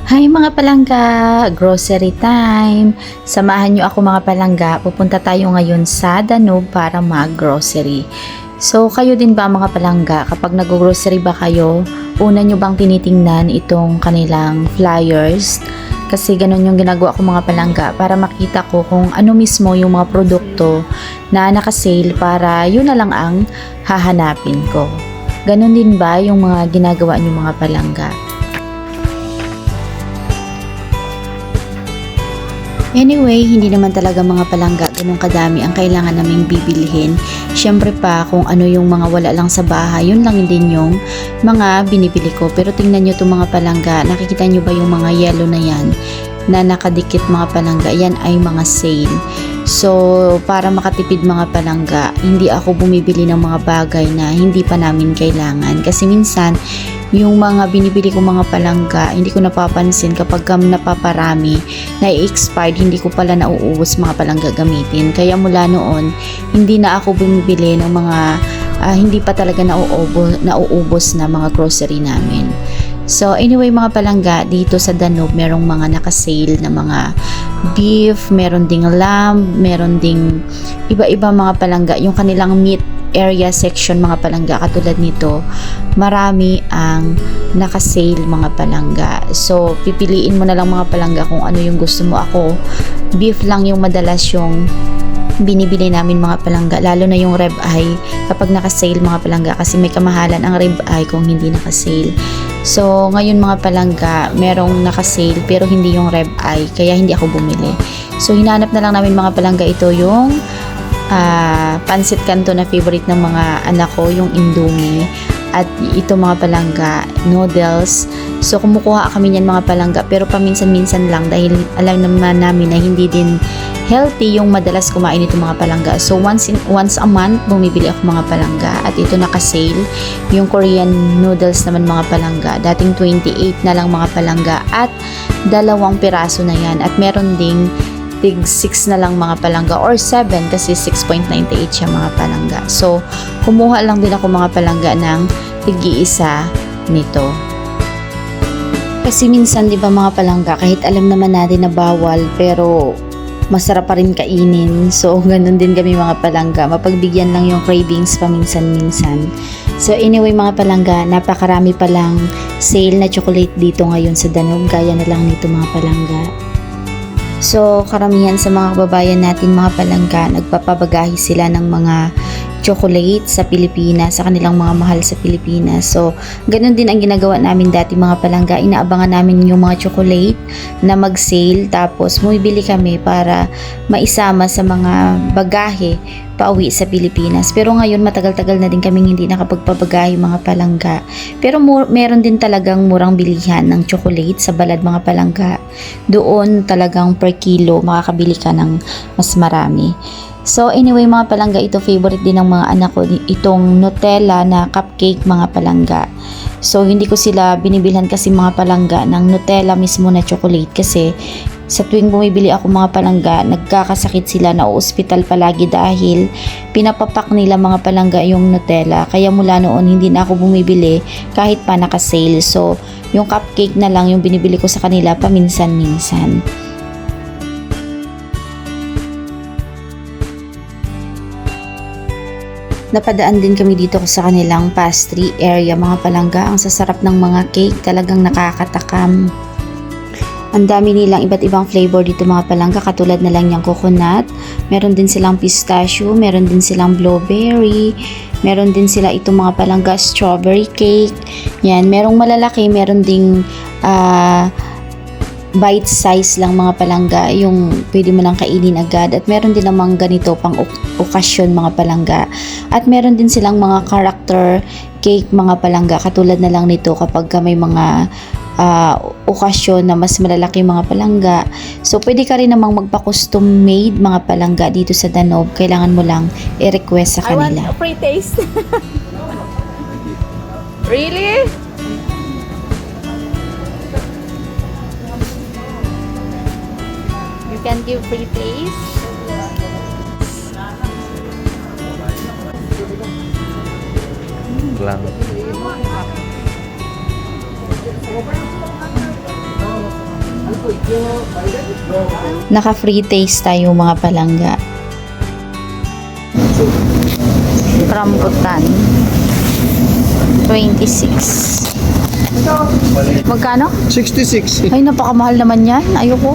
Hi mga palangga, grocery time. Samahan niyo ako mga palangga, pupunta tayo ngayon sa Danube para mag-grocery. So kayo din ba mga palangga, kapag nag-grocery ba kayo, una niyo bang tinitingnan itong kanilang flyers? Kasi ganun yung ginagawa ko mga palangga para makita ko kung ano mismo yung mga produkto na naka-sale para yun na lang ang hahanapin ko. Ganun din ba yung mga ginagawa niyo mga palangga? Anyway, hindi naman talaga mga palangga ganun kadami ang kailangan naming bibilhin. Siyempre pa kung ano yung mga wala lang sa bahay, yun lang din yung mga binibili ko. Pero tingnan nyo itong mga palangga, nakikita nyo ba yung mga yellow na yan na nakadikit mga palangga? Yan ay mga sale. So, para makatipid mga palangga, hindi ako bumibili ng mga bagay na hindi pa namin kailangan. Kasi minsan, yung mga binibili ko mga palangga, hindi ko napapansin kapag napaparami, na-expired, hindi ko pala nauubos mga palangga gamitin. Kaya mula noon, hindi na ako bumibili ng mga hindi pa talaga nauubos na mga grocery namin. So anyway mga palangga, dito sa Danube merong mga naka-sale na mga beef, meron ding lamb, meron ding iba-iba mga palangga. Yung kanilang meat area section mga palangga, katulad nito, marami ang naka-sale mga palangga. So pipiliin mo na lang mga palangga kung ano yung gusto mo. Ako, beef lang yung madalas yung binibili namin mga palangga, lalo na yung rib eye kapag naka-sale mga palangga, kasi may kamahalan ang rib eye kung hindi naka-sale. So ngayon mga palangga, merong naka-sale pero hindi yung rib eye, kaya hindi ako bumili. So hinanap na lang namin mga palangga, ito yung pansit kanto na favorite ng mga anak ko, yung Indomie, at ito mga palangga, noodles. So kumukuha kami niyan mga palangga, pero paminsan-minsan lang dahil alam naman namin na hindi din healthy yung madalas kumain ito mga palangga. So once a month bumibili ako mga palangga, at ito naka-sale yung Korean noodles naman mga palangga. Dating 28 na lang mga palangga, at 2 piraso na yan, at meron ding tig 6 na lang mga palangga, or 7 kasi 6.98 siya mga palangga. So kumuha lang din ako mga palangga ng tig-iisa nito. Kasi minsan 'di ba mga palangga, kahit alam naman natin na bawal, pero masarap pa rin kainin. So ganun din kami mga palangga, mapagbigyan lang yung cravings paminsan-minsan. So anyway mga palangga, napakarami palang sale na chocolate dito ngayon sa Danube, gaya na lang nito mga palangga. So karamihan sa mga kababayan natin mga palangga, nagpapabagahe sila ng mga chocolate sa Pilipinas, sa kanilang mga mahal sa Pilipinas. So ganun din ang ginagawa namin dati mga palangga, inaabangan namin yung mga chocolate na mag-sale, tapos bumibili kami para maisama sa mga bagahe pauwi sa Pilipinas. Pero ngayon matagal-tagal na din kaming hindi nakapagpabagahe mga palangga. Pero meron din talagang murang bilihan ng chocolate sa Balad mga palangga. Doon talagang per kilo makakabili ka ng mas marami. So anyway mga palangga, ito favorite din ng mga anak ko, itong Nutella na cupcake mga palangga. So hindi ko sila binibilhan kasi mga palangga ng Nutella mismo na chocolate, kasi sa tuwing bumibili ako mga palangga, nagkakasakit sila, na ospital palagi dahil pinapapak nila mga palangga yung Nutella. Kaya mula noon hindi na ako bumibili kahit pa naka-sale. So yung cupcake na lang yung binibili ko sa kanila paminsan-minsan. Napadaan din kami dito sa kanilang pastry area mga palangga. Ang sasarap ng mga cake, talagang nakakatakam. Ang dami nilang iba't ibang flavor dito mga palangga, katulad na lang yung coconut, meron din silang pistachio, meron din silang blueberry, meron din sila itong mga palangga strawberry cake. Yan, merong malalaki, meron ding bite size lang mga palangga, yung pwede mo lang kainin agad, at meron din namang ganito pang okasyon mga palangga, at meron din silang mga character cake mga palangga, katulad na lang nito kapag may mga okasyon na mas malalaki mga palangga. So pwede ka rin namang magpa-custom made mga palangga dito sa Danube, kailangan mo lang i-request sa kanila. I want a free taste. Really? You can give free taste? Lang. Naka-free taste tayo mga palangga. Rambutan. 26. Magkano? 66. Ay, napakamahal naman yan. Ayoko.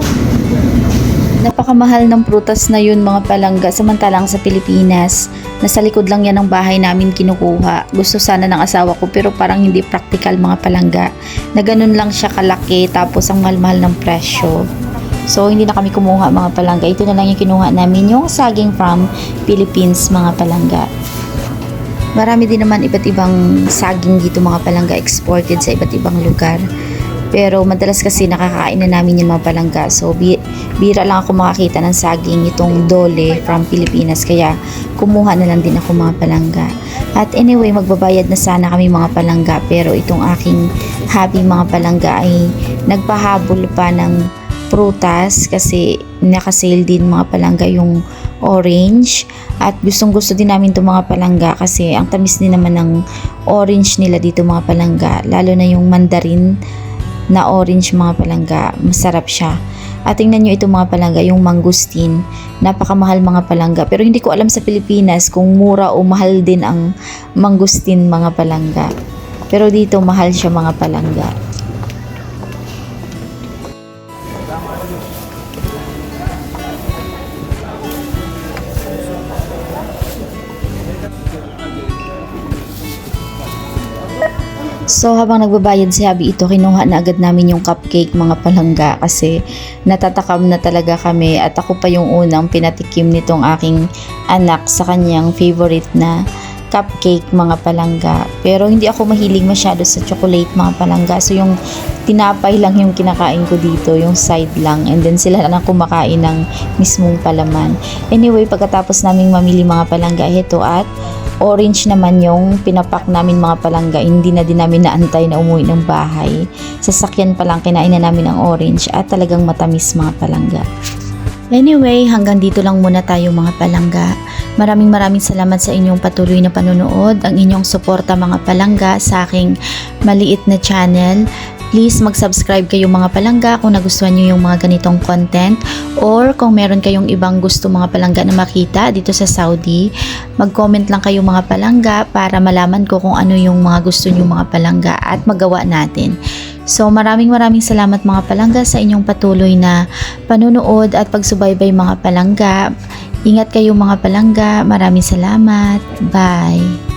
Napakamahal ng prutas na yun mga palangga. Samantalang sa Pilipinas, nasa likod lang yan ng bahay namin kinukuha. Gusto sana ng asawa ko pero parang hindi practical mga palangga. Na ganun lang siya kalaki tapos ang mahal-mahal ng presyo. So, hindi na kami kumuha mga palangga. Ito na lang yung kinuha namin, yung saging from Philippines mga palangga. Marami din naman iba't ibang saging dito mga palangga exported sa iba't ibang lugar. Pero madalas kasi nakakain na namin yung mga palangga. So, bira lang ako makakita ng saging itong dole from Pilipinas. Kaya, kumuha na lang din ako mga palangga. At anyway, magbabayad na sana kami mga palangga. Pero itong aking hobby mga palangga ay nagpahabol pa ng prutas kasi naka-sale din mga palangga yung orange. At gustong gusto din namin itong mga palangga kasi ang tamis din naman ng orange nila dito mga palangga. Lalo na yung mandarin na orange mga palangga, masarap siya. At tingnan nyo itong mga palangga, yung mangustin, napakamahal mga palangga. Pero hindi ko alam sa Pilipinas kung mura o mahal din ang mangustin mga palangga. Pero dito mahal siya mga palangga. So habang nagbabayad si Habi ito, kinuha na agad namin yung cupcake mga palangga kasi natatakam na talaga kami at ako pa yung unang pinatikim nitong aking anak sa kanyang favorite na cupcake mga palangga. Pero hindi ako mahilig masyado sa chocolate mga palangga. So yung tinapay lang yung kinakain ko dito, yung side lang, and then sila na kumakain ng mismong palaman. Anyway, pagkatapos naming mamili mga palangga ito at orange naman yung pinapak namin mga palangga, hindi na din namin naantay na umuwi ng bahay. Sasakyan pa lang kinain na namin ang orange at talagang matamis mga palangga. Anyway, hanggang dito lang muna tayo mga palangga. Maraming salamat sa inyong patuloy na panonood, ang inyong suporta mga palangga sa aking maliit na channel. Please mag-subscribe kayo mga palangga kung nagustuhan nyo yung mga ganitong content, or kung meron kayong ibang gusto mga palangga na makita dito sa Saudi, mag-comment lang kayo mga palangga para malaman ko kung ano yung mga gusto nyo mga palangga at magawa natin. So maraming salamat mga palangga sa inyong patuloy na panunood at pagsubaybay mga palangga. Ingat kayo mga palangga. Maraming salamat. Bye.